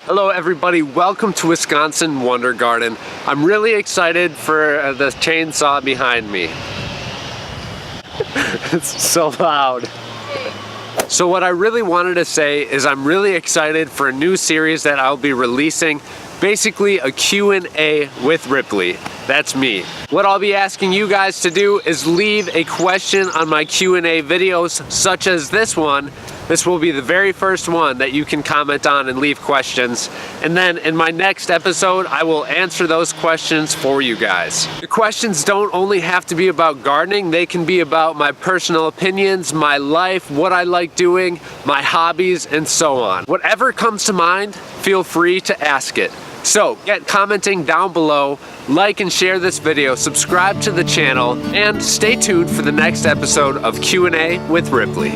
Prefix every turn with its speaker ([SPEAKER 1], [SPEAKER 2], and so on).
[SPEAKER 1] Hello everybody, welcome to Wisconsin Wonder Garden. I'm really excited for the chainsaw behind me. It's so loud. So what I really wanted to say is I'm really excited for a new series that I'll be releasing. Basically a Q&A with Ripley. That's me. What I'll be asking you guys to do is leave a question on my Q&A videos, such as this one. This will be the very first one that you can comment on and leave questions. And then in my next episode, I will answer those questions for you guys. The questions don't only have to be about gardening, they can be about my personal opinions, my life, what I like doing, my hobbies, and so on. Whatever comes to mind, feel free to ask it. So get commenting down below, like and share this video, subscribe to the channel, and stay tuned for the next episode of Q&A with Ripley.